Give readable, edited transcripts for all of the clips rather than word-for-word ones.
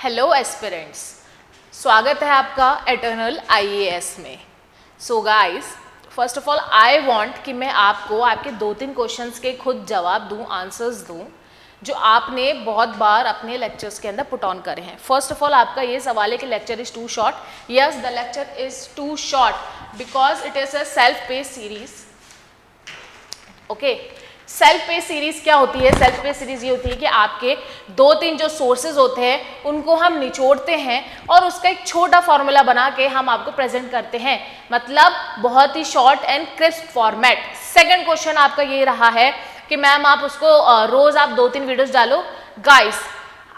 Hello aspirants, स्वागत है आपका एटर्नल आईएएस में। So guys, first of all I want कि मैं आपको आपके 2-3 क्वेश्चंस के खुद जवाब दूं, आंसर्स दूं, जो आपने बहुत बार अपने लेक्चर्स के अंदर पुट ऑन करे हैं। फर्स्ट ऑफ ऑल आपका ये सवाल है कि lecture is too short. Yes, the lecture is too short because it is a self pace series. Okay, self pace series क्या होती है? सेल्फ पेस सीरीज ये होती है कि आपके 2-3 जो सोर्सेज होते हैं उनको हम निचोड़ते हैं और उसका एक छोटा फॉर्मूला बना के हम आपको प्रेजेंट करते हैं, मतलब बहुत ही short and crisp format. Second question आपका ये रहा है कि मैम आप उसको रोज आप 2-3 वीडियोस डालो। गाइस,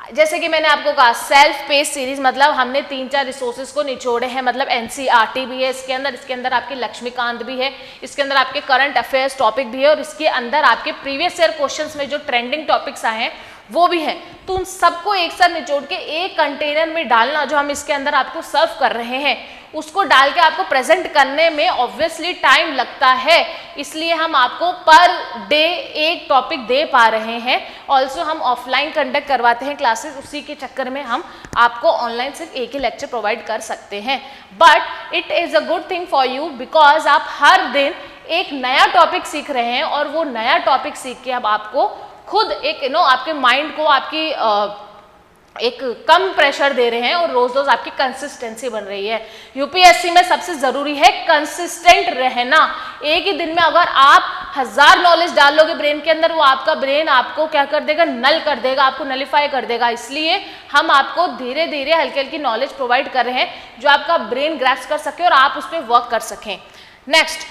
जैसे कि मैंने आपको कहा, सेल्फ पेस सीरीज मतलब हमने 3-4 रिसोर्सेज को निचोड़े हैं, मतलब एनसीईआरटी भी है इसके अंदर आपके लक्ष्मीकांत भी है, इसके अंदर आपके करंट अफेयर्स टॉपिक भी है और इसके अंदर आपके प्रीवियस ईयर क्वेश्चंस में जो ट्रेंडिंग टॉपिक्स आए हैं वो भी हैं। तो उन सबको एक साथ निचोड़ के एक कंटेनर में डालना, जो हम इसके अंदर आपको सर्व कर रहे हैं, उसको डाल के आपको प्रेजेंट करने में ऑब्वियसली टाइम लगता है, इसलिए हम आपको पर डे एक टॉपिक दे पा रहे हैं। ऑल्सो हम ऑफलाइन कंडक्ट करवाते हैं क्लासेस, उसी के चक्कर में हम आपको ऑनलाइन सिर्फ एक ही लेक्चर प्रोवाइड कर सकते हैं। But it is a good thing for you because आप हर दिन एक नया टॉपिक सीख रहे हैं और वो नया टॉपिक सीख के अब आपको खुद एक आपके माइंड को आपकी एक कम प्रेशर दे रहे हैं और रोज रोज आपकी कंसिस्टेंसी बन रही है। यूपीएससी में सबसे जरूरी है कंसिस्टेंट रहना। एक ही दिन में अगर आप 1000 नॉलेज डाल लोगे ब्रेन के अंदर, वो आपका ब्रेन आपको क्या कर देगा? नल कर देगा, आपको नलिफाई कर देगा। इसलिए हम आपको धीरे धीरे हल्की हल्की नॉलेज प्रोवाइड कर रहे हैं जो आपका ब्रेन ग्रैस्प कर सके और आप उस पर वर्क कर सकें। नेक्स्ट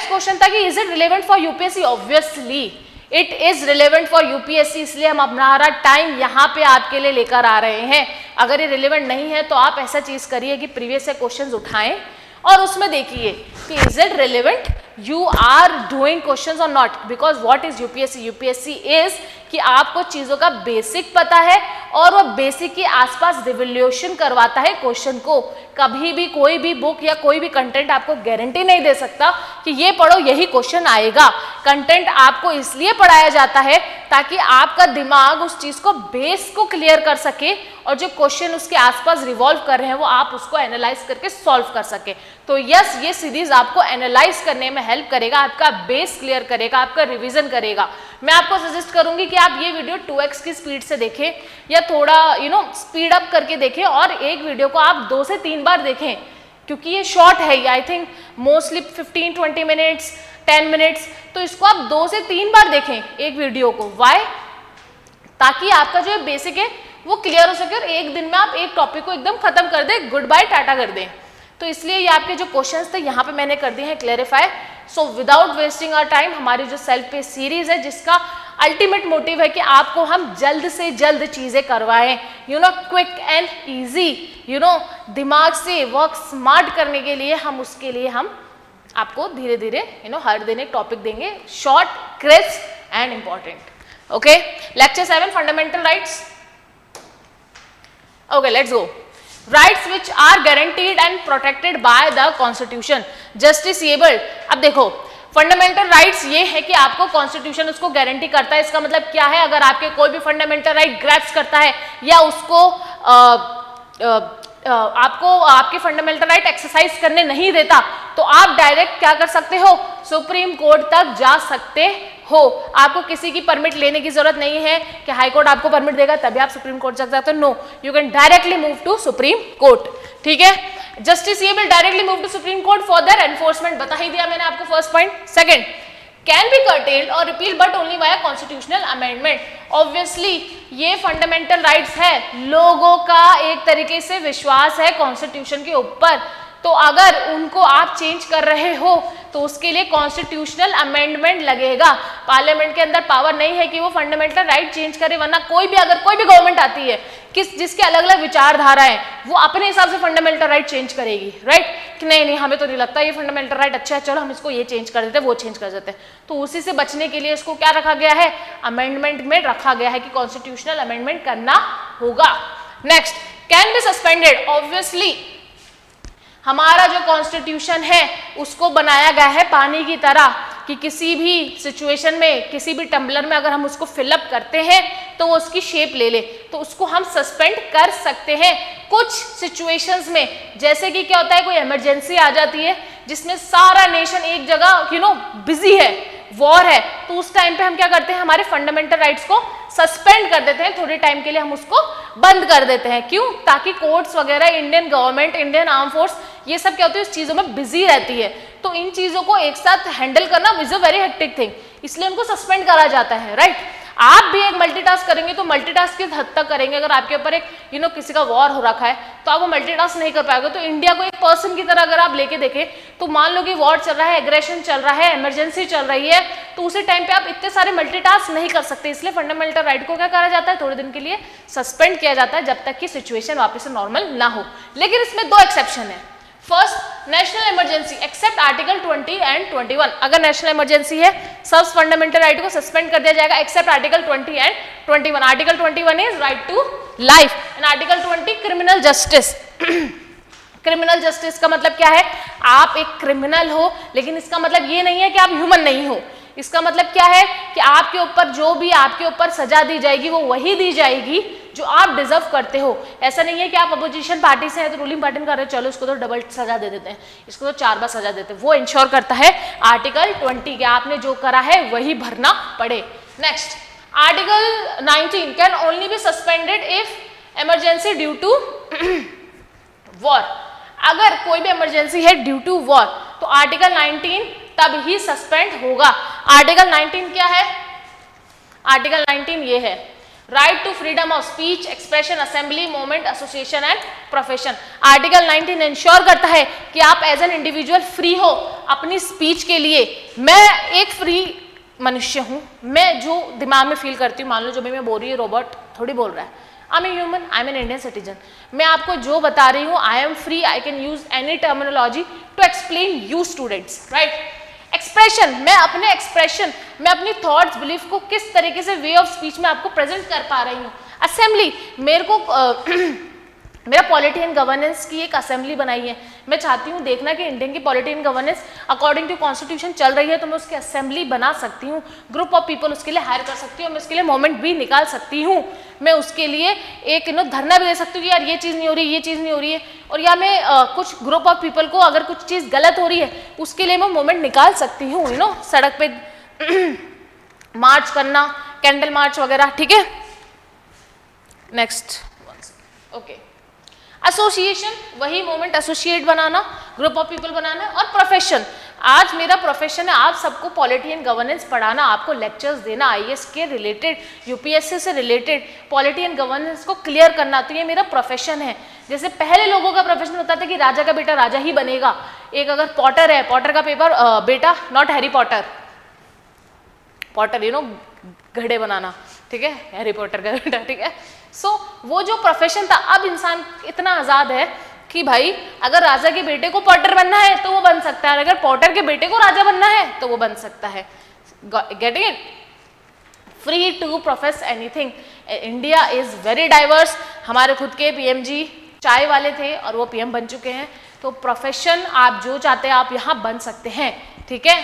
क्वेश्चन था कि is it relevant for UPSC? Obviously it is relevant for UPSC, इसलिए हम हमारा टाइम यहाँ पे आपके लिए लेकर आ रहे हैं। अगर ये रिलेवेंट नहीं है तो आप ऐसा चीज करिए कि प्रीवियस से क्वेश्चंस उठाएं और उसमें देखिए कि is it relevant, you are doing questions और not. Because what is UPSC? UPSC is कि आपको चीजों का बेसिक पता है और वो बेसिक के आसपास रिवोल्यूशन करवाता है क्वेश्चन को। कभी भी कोई भी बुक या कोई भी कंटेंट आपको गारंटी नहीं दे सकता कि ये पढ़ो यही क्वेश्चन आएगा। कंटेंट आपको इसलिए पढ़ाया जाता है ताकि आपका दिमाग उस चीज को बेस को क्लियर कर सके और जो क्वेश्चन उसके आसपास रिवॉल्व कर रहे हैं वो आप उसको एनालाइज करके सॉल्व कर सके। तो यस, ये सीरीज आपको एनालाइज करने में हेल्प करेगा, आपका बेस क्लियर करेगा, आपका रिवीजन करेगा। मैं आपको सजेस्ट करूंगी कि आप ये वीडियो 2x की स्पीड से देखें या थोड़ा स्पीड अप करके देखें और एक वीडियो को आप 2 से 3 बार देखें, क्योंकि ये शॉर्ट है। I think mostly 15-20 minutes 10 minutes, तो इसको आप 2 से 3 बार देखें एक वीडियो को। वाई? ताकि आपका जो बेसिक है वो क्लियर हो सके और एक दिन में आप एक टॉपिक को एकदम खत्म कर दें, गुड बाय टाटा कर दें। तो इसलिए ये आपके जो क्वेश्चंस थे यहाँ पे मैंने कर दिए हैं clarify. So without wasting our time, हमारी जो सेल्फ पेस सीरीज है जिसका अल्टीमेट मोटिव है कि आपको हम जल्द से जल्द चीजें करवाएं, क्विक एंड इजी, दिमाग से वर्क स्मार्ट करने के लिए हम उसके लिए हम आपको धीरे धीरे हर दिन एक टॉपिक देंगे, short, crisp and important. Okay, lecture 7 fundamental rights. Okay, let's go. Rights which are guaranteed and protected by the constitution, justiciable. अब देखो, फंडामेंटल राइट्स ये है कि आपको कॉन्स्टिट्यूशन उसको गारंटी करता है। इसका मतलब क्या है? अगर आपके कोई भी फंडामेंटल राइट ग्रैप्स करता है या उसको आपको आपके फंडामेंटल राइट एक्सरसाइज करने नहीं देता, तो आप डायरेक्ट क्या कर सकते हो? सुप्रीम कोर्ट तक जा सकते हो। आपको किसी की परमिट लेने की जरूरत नहीं है कि हाई कोर्ट आपको परमिट देगा तभी आप सुप्रीम कोर्ट जा सकते हो। No, you can directly move to Supreme Court. ठीक है, justiciable directly move to Supreme Court for their enforcement. बता ही दिया मैंने आपको first point. Second, can be curtailed और repeal but only via constitutional amendment. Obviously ये फंडामेंटल राइट्स है, लोगों का एक तरीके से विश्वास है कॉन्स्टिट्यूशन के ऊपर, तो अगर उनको आप चेंज कर रहे हो तो उसके लिए कॉन्स्टिट्यूशनल अमेंडमेंट लगेगा। पार्लियामेंट के अंदर पावर नहीं है कि वो फंडामेंटल राइट चेंज करे, वरना अगर कोई भी गवर्नमेंट आती है जिसके अलग अलग विचारधारा है, वो अपने हिसाब से फंडामेंटल राइट चेंज करेगी, राइट? कि नहीं हमें तो नहीं लगता ये फंडामेंटल राइट अच्छा है, चलो हम इसको ये चेंज कर देते हैं, वो चेंज कर देते हैं। तो उसी से बचने के लिए इसको क्या रखा गया है? अमेंडमेंट में रखा गया है कि कॉन्स्टिट्यूशनल अमेंडमेंट करना होगा। Next, can be suspended. Obviously हमारा जो कॉन्स्टिट्यूशन है उसको बनाया गया है पानी की तरह कि किसी भी सिचुएशन में, किसी भी टम्बलर में अगर हम उसको फिलअप करते हैं तो वो उसकी शेप ले ले, तो उसको हम सस्पेंड कर सकते हैं कुछ सिचुएशंस में। जैसे कि क्या होता है, कोई इमरजेंसी आ जाती है जिसमें सारा नेशन एक जगह बिजी है, वॉर है, तो उस टाइम पे हम क्या करते हैं, हमारे फंडामेंटल राइट्स को सस्पेंड कर देते हैं, थोड़े टाइम के लिए हम उसको बंद कर देते हैं। क्यों? ताकि कोर्ट्स वगैरह, Indian government, Indian arm force, ये सब क्या होती है, इस चीजों में बिजी रहती है। तो इन चीजों को एक साथ हैंडल करना is a very hectic thing, इसलिए उनको सस्पेंड करा जाता है, राइट। आप भी एक मल्टीटास्क करेंगे तो मल्टीटास्क किस हद तक करेंगे? अगर आपके ऊपर एक किसी का वॉर हो रखा है तो आप वो मल्टीटास्क नहीं कर पाएंगे। तो इंडिया को एक पर्सन की तरह अगर आप लेके देखें तो मान लो कि वॉर चल रहा है, एग्रेशन चल रहा है, इमरजेंसी चल रही है, तो उसी टाइम पे आप इतने सारे मल्टीटास्क नहीं कर सकते। इसलिए फंडामेंटल राइट को क्या करा जाता है, थोड़े दिन के लिए सस्पेंड किया जाता है जब तक कि सिचुएशन वापस से नॉर्मल ना हो। लेकिन इसमें दो एक्सेप्शन है। First, national emergency except article 20 and 21। अगर नेशनल इमरजेंसी है, सब फंडामेंटल राइट को सस्पेंड कर दिया जाएगा except article 20 and 21। Article 21 is right to life and article 20 criminal justice. Criminal justice का मतलब क्या है? आप एक क्रिमिनल हो, लेकिन इसका मतलब ये नहीं है कि आप ह्यूमन नहीं हो। इसका मतलब क्या है कि आपके ऊपर जो भी आपके ऊपर सजा दी जाएगी वो वही दी जाएगी जो आप डिजर्व करते हो। ऐसा नहीं है कि आप अपोजिशन पार्टी से हैं तो रूलिंग पार्टी कर रहे हो, चलो इसको तो डबल सजा दे देते हैं, इसको तो 4 बार सजा देते हैं। वो इंश्योर करता है आर्टिकल 20 के आपने जो करा है वही भरना पड़े। Next, article 19 can only be suspended if emergency due to war. अगर कोई भी इमरजेंसी है ड्यू टू वॉर तो आर्टिकल 19 तब ही सस्पेंड होगा। आर्टिकल 19 क्या है? आर्टिकल 19 ये है, right to freedom of speech, expression, assembly, movement, association and profession. Article 19 ensure करता है कि आप एज एन इंडिविजुअल फ्री हो अपनी स्पीच के लिए। मैं एक फ्री मनुष्य हूं, मैं जो दिमाग में फील करती हूँ, मान लो जो भी मैं बोल रही हूँ रोबोट थोड़ी बोल रहा है, I am a human, I am an Indian citizen. मैं आपको जो बता रही हूँ, I am free, I can use any terminology to explain you students, right. Expression, मैं अपने एक्सप्रेशन, मैं अपनी थॉट्स, बिलीफ को किस तरीके से वे ऑफ स्पीच में आपको प्रेजेंट कर पा रही हूँ। असेंबली, मेरे को मेरा पॉलिटी एंड गवर्नेंस की एक असेंबली बनाई है। मैं चाहती हूँ देखना कि इंडियन की polity and governance according to constitution चल रही है, तो मैं उसकी असेंबली बना सकती हूँ, ग्रुप ऑफ पीपल उसके लिए हायर कर सकती हूँ, मैं उसके लिए मूवमेंट भी निकाल सकती हूँ, मैं उसके लिए एक धरना भी दे सकती हूँ कि यार ये चीज़ नहीं हो रही, ये चीज़ नहीं हो रही है। और या मैं कुछ ग्रुप ऑफ पीपल को अगर कुछ चीज़ गलत हो रही है उसके लिए मैं मूवमेंट निकाल सकती हूँ, सड़क पे मार्च करना, कैंडल मार्च वगैरह, ठीक है। Next, okay. एसोसिएशन, वही मूवमेंट, एसोसिएट बनाना, ग्रुप ऑफ पीपल बनाना। और प्रोफेशन, आज मेरा प्रोफेशन है आप सबको पॉलिटी एंड गवर्नेंस पढ़ाना, आपको लेक्चर्स देना आईएएस के रिलेटेड, यूपीएससी से रिलेटेड पॉलिटी एंड गवर्नेंस को क्लियर करना, तो ये मेरा प्रोफेशन है। जैसे पहले लोगों का प्रोफेशन होता था कि राजा का बेटा राजा ही बनेगा। एक अगर पॉटर है, पॉटर का पेपर बेटा, नॉट हैरी पॉटर, पॉटर घड़े बनाना, ठीक है, हैरी पॉटर का बेटा, ठीक है। सो वो जो प्रोफेशन था, अब इंसान इतना आजाद है कि भाई अगर राजा के बेटे को पॉटर बनना है तो वो बन सकता है, अगर पॉटर के बेटे को राजा बनना है तो वो बन सकता है। Getting it? Free to profess anything. India is very diverse. हमारे खुद के पीएमजी चाय वाले थे और वो पीएम बन चुके हैं, तो प्रोफेशन आप जो चाहते हैं आप यहाँ बन सकते हैं, ठीक है।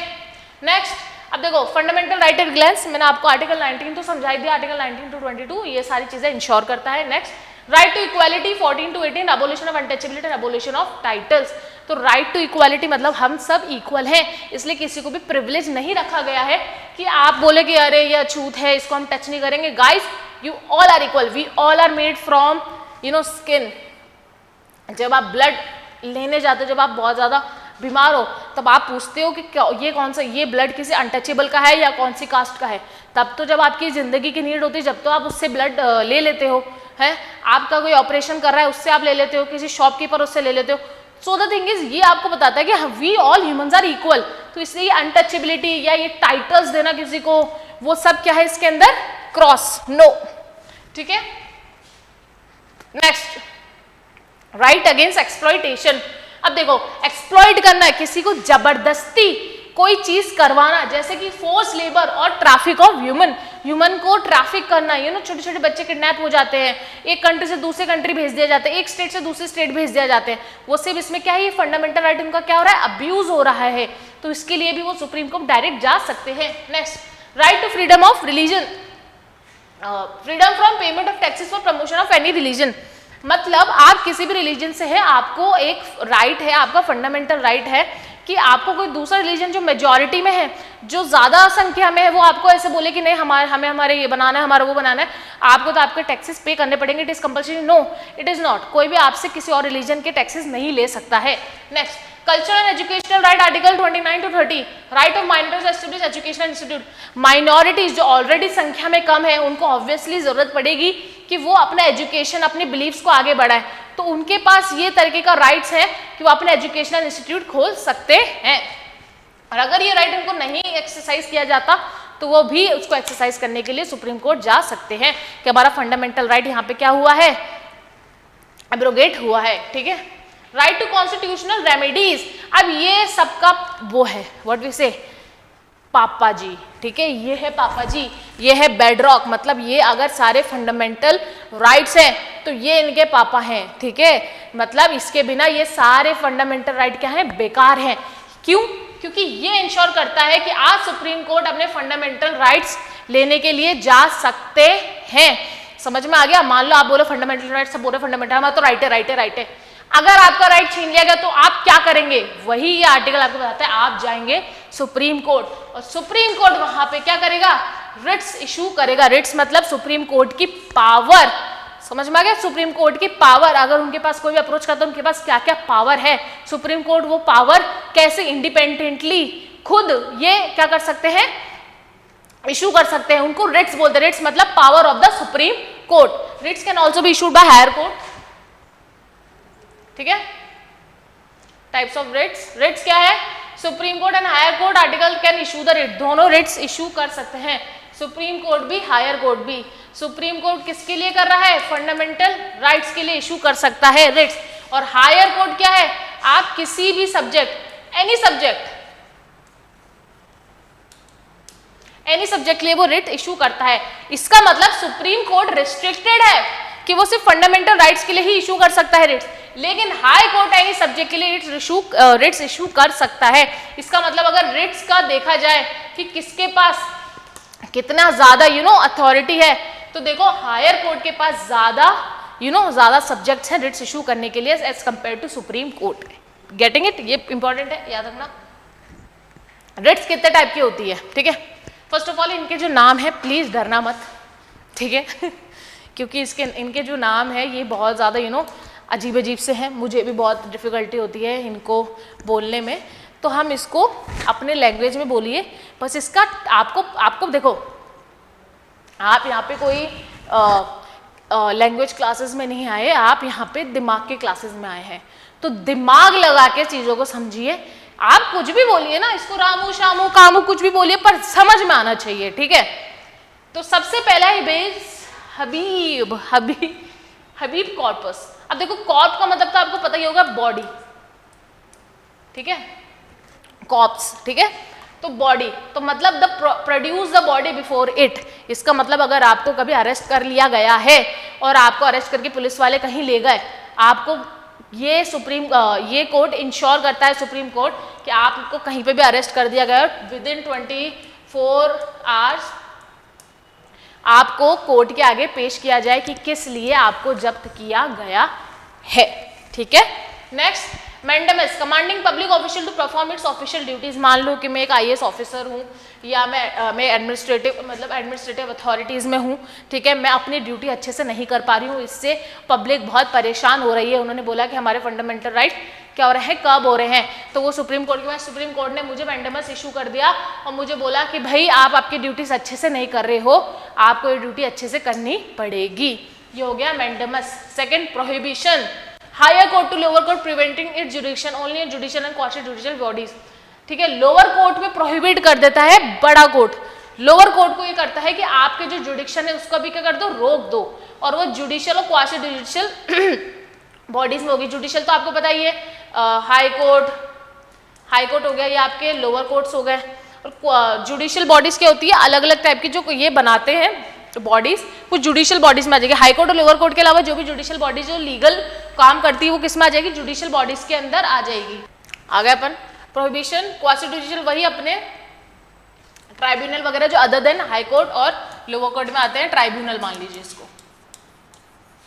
नेक्स्ट, अब देखो फंडामेंटल राइट एट ग्लैंस, मैंने आपको आर्टिकल 19 तो समझाई दिया, आर्टिकल 19 to 22 ये सारी चीजें इंश्योर करता है। Next, right to equality 14 to 18, abolition of untouchability and abolition of titles. तो राइट टू इक्वालिटी मतलब हम सब इक्वल हैं, इसलिए किसी को भी प्रिविलेज नहीं रखा गया है कि आप बोले कि अरे ये अछूत है, इसको हम टच नहीं करेंगे। Guys, you all are equal, we all are made from skin. जब आप ब्लड लेने जाते हो, जब आप बहुत ज्यादा बीमार हो, तब आप पूछते हो कि ये कौन सा, ये ब्लड किसी अनटचेबल का है या कौन सी कास्ट का है। तब तो जब आपकी जिंदगी की नीड होती है, जब तो आप उससे ब्लड ले लेते हो, है। आपका कोई ऑपरेशन कर रहा है उससे आप ले लेते हो, किसी शॉपकीपर उससे ले लेते हो। सो द थिंग इज, ये आपको बताता है कि we all humans are equal. तो इसलिए अनटचेबिलिटी या ये टाइटल्स देना किसी को, वो सब क्या है इसके अंदर? क्रॉस, नो, ठीक है। Next, right against exploitation. अब देखो, एक्सप्लॉइट करना है, किसी को जबरदस्ती कोई चीज करवाना, जैसे कि फोर्स लेबर और ट्रैफिक ऑफ ह्यूमन को ट्रैफिक करना। छोटे छोटे बच्चे किडनैप हो जाते हैं, एक कंट्री से दूसरे कंट्री भेज दिया जाता है, एक स्टेट से दूसरे स्टेट भेज दिया जाते हैं। वो सिर्फ इसमें क्या है, ये फंडामेंटल राइट उनका क्या हो रहा है, अब्यूज हो रहा है, तो इसके लिए भी वो सुप्रीम कोर्ट डायरेक्ट जा सकते हैं। Next, right to freedom of religion. Freedom from payment of taxes for promotion of any religion, मतलब आप किसी भी रिलीजन से है, आपको एक राइट है, आपका फंडामेंटल राइट है कि आपको कोई दूसरा रिलीजन जो मेजॉरिटी में है, जो ज्यादा संख्या में है, वो आपको ऐसे बोले कि नहीं हमें ये बनाना है, हमारा वो बनाना है, आपको तो आपके टैक्सेस पे करने पड़ेंगे, it is compulsory, no it is not, कोई भी आपसे किसी और रिलीजन के टैक्सेस नहीं ले सकता है। Next, cultural and educational right, article 29 to 30, right of minorities establish educational institute, minorities जो ऑलरेडी संख्या में कम है, उनको ऑब्वियसली जरूरत पड़ेगी कि वो अपना एजुकेशन, अपने बिलीव्स को आगे बढ़ाए, तो उनके पास ये तरीके का राइट्स है कि वो अपने एजुकेशनल इंस्टीट्यूट खोल सकते हैं, और अगर ये राइट उनको नहीं एक्सरसाइज किया जाता तो वो भी उसको एक्सरसाइज करने के लिए सुप्रीम कोर्ट जा सकते हैं कि हमारा फंडामेंटल राइट यहाँ पे क्या हुआ है, एब्रोगेट हुआ है। ठीक है, राइट टू कॉन्स्टिट्यूशनल रेमेडीज, अब ये सबका वो है व्हाट वी से पापा जी, ठीक है, ये है पापा जी, ये है बेडरॉक, मतलब ये अगर सारे फंडामेंटल राइट्स हैं तो ये इनके पापा हैं। ठीक है, मतलब इसके बिना ये सारे फंडामेंटल राइट क्या है, बेकार हैं। क्यों? क्योंकि ये इंश्योर करता है कि आज सुप्रीम कोर्ट अपने फंडामेंटल राइट्स लेने के लिए जा सकते हैं। समझ में आ गया? मान लो आप बोलो फंडामेंटल राइट, सब बोले फंडामेंटल, हमारा तो राइट है, राइट है, राइट है, अगर आपका राइट छीन लिया गया तो आप क्या करेंगे? वही ये आर्टिकल आपको बताता है, आप जाएंगे सुप्रीम कोर्ट, और सुप्रीम कोर्ट वहां पे क्या करेगा, रिट्स इशू करेगा। रिट्स मतलब सुप्रीम कोर्ट की पावर, समझ में आ गया? सुप्रीम कोर्ट की पावर, अगर उनके पास कोई भी अप्रोच करता है, उनके पास क्या क्या पावर है, सुप्रीम कोर्ट वो पावर कैसे इंडिपेंडेंटली खुद ये क्या कर सकते हैं, इशू कर सकते हैं, उनको रिट्स बोलते हैं। रिट्स मतलब power of the Supreme Court. Writs can also be issued by higher court. ठीक है, टाइप्स ऑफ रिट्स, रिट्स क्या है, Supreme Court and higher court article can issue the writ, दोनों रिट्स इशू कर सकते हैं, सुप्रीम कोर्ट भी higher court भी। सुप्रीम कोर्ट किसके लिए कर रहा है, फंडामेंटल राइट्स के लिए इशू कर सकता है रिट्स, और हायर कोर्ट क्या है, आप किसी भी सब्जेक्ट, एनी सब्जेक्ट के लिए वो रिट इशू करता है। इसका मतलब सुप्रीम कोर्ट रिस्ट्रिक्टेड है कि वो सिर्फ फंडामेंटल राइट्स के लिए ही इशू कर सकता है रिट्स, लेकिन हाई कोर्ट एनी सब्जेक्ट के लिए रिट्स इशू कर सकता है। इसका मतलब अगर रिट्स का देखा जाए कि किसके पास कितना ज्यादा अथॉरिटी है, तो देखो हायर कोर्ट के पास ज्यादा ज्यादा सब्जेक्ट्स हैं रिट्स इशू करने के लिए as compare to Supreme Court. Getting it? ये इंपॉर्टेंट है, याद रखना। रिट्स कितने टाइप की होती है? ठीक है, फर्स्ट ऑफ ऑल इनके जो नाम है प्लीज डरना मत, ठीक है क्योंकि इनके जो नाम है ये बहुत ज़्यादा अजीब अजीब से हैं, मुझे भी बहुत डिफ़िकल्टी होती है इनको बोलने में, तो हम इसको अपने लैंग्वेज में बोलिए बस। इसका आपको देखो, आप यहाँ पे कोई लैंग्वेज क्लासेस में नहीं आए, आप यहाँ पे दिमाग के क्लासेस में आए हैं, तो दिमाग लगा के चीज़ों को समझिए। आप कुछ भी बोलिए ना, इसको रामू शामू कामू कुछ भी बोलिए, पर समझ में आना चाहिए। ठीक है, तो सबसे पहला है हबीब कॉर्पस। अब देखो कॉर्प का मतलब तो आपको पता ही होगा, बॉडी, ठीक है, कॉर्प्स, ठीक है, तो बॉडी, तो मतलब produce the body before it. इसका मतलब अगर आपको कभी अरेस्ट कर लिया गया है और आपको अरेस्ट करके पुलिस वाले कहीं ले गए, आपको ये कोर्ट इंश्योर करता है, सुप्रीम कोर्ट, कि आपको कहीं पे भी अरेस्ट कर दिया गया विद इन 24 आवर्स आपको कोर्ट के आगे पेश किया जाए कि किस लिए आपको जब्त किया गया है। ठीक है, next, mandamus, commanding public official to perform its official duties. मान लो कि मैं एक IAS ऑफिसर हूँ, या मैं एडमिनिस्ट्रेटिव अथॉरिटीज़ में हूँ, ठीक है, मैं अपनी ड्यूटी अच्छे से नहीं कर पा रही हूँ, इससे पब्लिक बहुत परेशान हो रही है। उन्होंने बोला कि हमारे फंडामेंटल राइट क्या हो रहे हैं, कब हो रहे हैं, तो वो सुप्रीम कोर्ट के पास, सुप्रीम कोर्ट ने मुझे मैंडेमस इशू कर दिया और मुझे बोला कि भाई आप आपकी ड्यूटीज अच्छे से नहीं कर रहे हो, आपको ये ड्यूटी अच्छे से करनी पड़ेगी। ये हो गया mandamus. Second, prohibition, higher court to lower court preventing it jurisdiction only in judicial and quasi judicial bodies. ठीक है, लोअर कोर्ट में प्रोहिबिट कर देता है बड़ा कोर्ट, लोअर कोर्ट को ये करता है कि आपके जो जुडिक्शन है उसका भी क्या कर दो, रोक दो, और वो जुडिशियल और क्वासी जुडिशियल बॉडीज में होगी। जुडिशियल तो आपको पता ही है, हाई कोर्ट हो गया, ये आपके लोअर कोर्ट्स हो गए, और जुडिशियल बॉडीज क्या होती है, अलग अलग टाइप की जो ये बनाते हैं बॉडीज, कुछ जुडिशियल बॉडीज में आ जाएगी। हाई कोर्ट और लोअर कोर्ट के अलावा जो भी जुडिशियल बॉडीज जो लीगल काम करती है वो किस में आ जाएगी, जुडिशियल बॉडीज के अंदर आ जाएगी। आ गए अपन। प्रोहिबिशन, क्वासी जुडिशियल वही अपने ट्राइब्यूनल वगैरह जो अदर देन हाई कोर्ट और लोअर कोर्ट में आते हैं ट्राइब्यूनल, मान लीजिए इसको,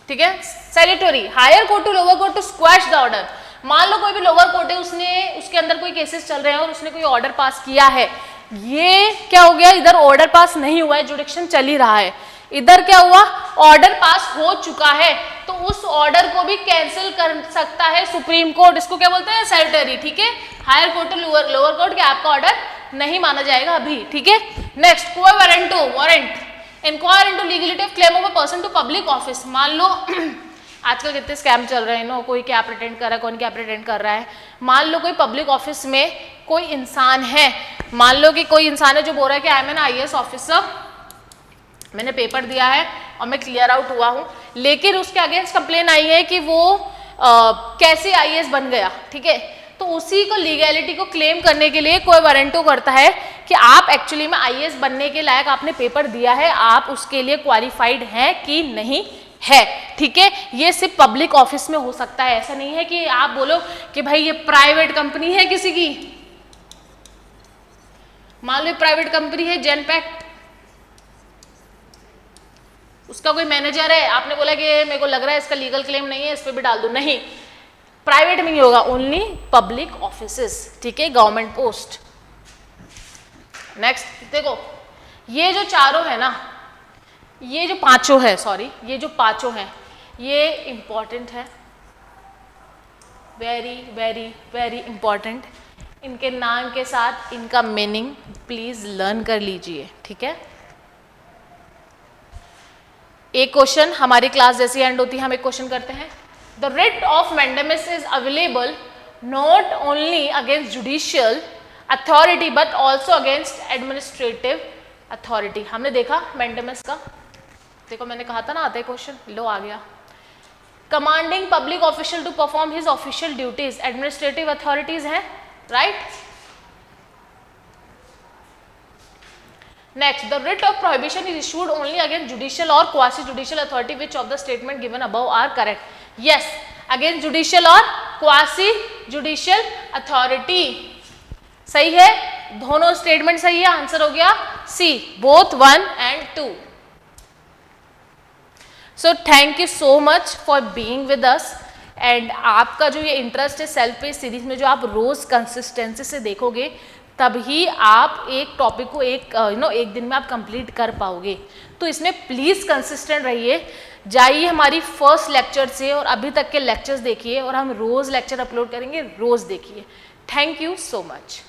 ठीक है। Certiorari, higher court to lower court to squash the order. मान लो कोई भी लोअर कोर्ट है, उसके अंदर कोई केसेस चल रहे हैं और उसने कोई ऑर्डर पास किया है, ये क्या हो गया, इधर ऑर्डर पास नहीं हुआ है, जुडिक्शन चल ही रहा है, इधर क्या हुआ, ऑर्डर पास हो चुका है, तो उस ऑर्डर को भी कैंसिल कर सकता है सुप्रीम कोर्ट। इसको क्या बोलते हैं, सैल्यूटरी, ठीक है। Higher court to lower court के आपका ऑर्डर नहीं माना जाएगा अभी, ठीक है। Next, quo warranto, warrant, inquire into legality of claim of a person to public office. मान लो आजकल कितने स्कैम चल रहे हैं नो, कोई क्या प्रिटेंड कर रहा है, कौन क्या प्रिटेंड कर रहा है। मान लो कोई पब्लिक ऑफिस में कोई इंसान है, मान लो कि कोई इंसान है जो बोल रहा है कि I am an IAS officer, मैंने पेपर दिया है और मैं क्लियर आउट हुआ हूँ, लेकिन उसके अगेंस्ट कंप्लेन आई है कि वो कैसे IAS बन गया, ठीक है। तो उसी को लीगैलिटी को क्लेम करने के लिए कोई वारंटो करता है कि आप एक्चुअली में IAS बनने के लायक आपने पेपर दिया है, आप उसके लिए क्वालिफाइड हैं कि नहीं है, ठीक है। ये सिर्फ पब्लिक ऑफिस में हो सकता है, ऐसा नहीं है कि आप बोलो कि भाई ये प्राइवेट कंपनी है किसी की, मान लो प्राइवेट कंपनी है जेनपैक्ट, उसका कोई मैनेजर है, आपने बोला कि मेरे को लग रहा है इसका लीगल क्लेम नहीं है, इस पर भी डाल दो, नहीं, प्राइवेट में नहीं होगा, ओनली पब्लिक ऑफिसेस, ठीक है, गवर्नमेंट पोस्ट। नेक्स्ट देखो, ये जो चारों है ना, ये जो पांचों है, सॉरी, ये जो पांचों हैं, ये इंपॉर्टेंट है, वेरी वेरी वेरी इंपॉर्टेंट। इनके नाम के साथ इनका मीनिंग प्लीज लर्न कर लीजिए, ठीक है। एक क्वेश्चन, हमारी क्लास जैसी एंड होती है हम एक क्वेश्चन करते हैं। The writ of mandamus is available not only against judicial authority but also against administrative authority. हमने देखा मैंडेमस का, देखो मैंने कहा था ना आता है क्वेश्चन, लो आ गया। Commanding public official to perform his official duties, administrative authorities हैं, right. Next, the writ of prohibition is issued only against judicial और quasi judicial authority, which of the statement given above are correct. Yes, against judicial और quasi judicial authority, सही है, दोनों statement सही है, answer हो गया C, both 1 and 2। So thank you so much for being with us, and आपका जो ये इंटरेस्ट है सेल्फ पेज सीरीज में, जो आप रोज कंसिस्टेंसी से देखोगे तभी आप एक टॉपिक को एक दिन में आप कंप्लीट कर पाओगे। तो इसमें प्लीज कंसिस्टेंट रहिए, जाइए हमारी फर्स्ट लेक्चर से और अभी तक के लेक्चर्स देखिए, और हम रोज लेक्चर अपलोड करेंगे, रोज देखिए। Thank you so much.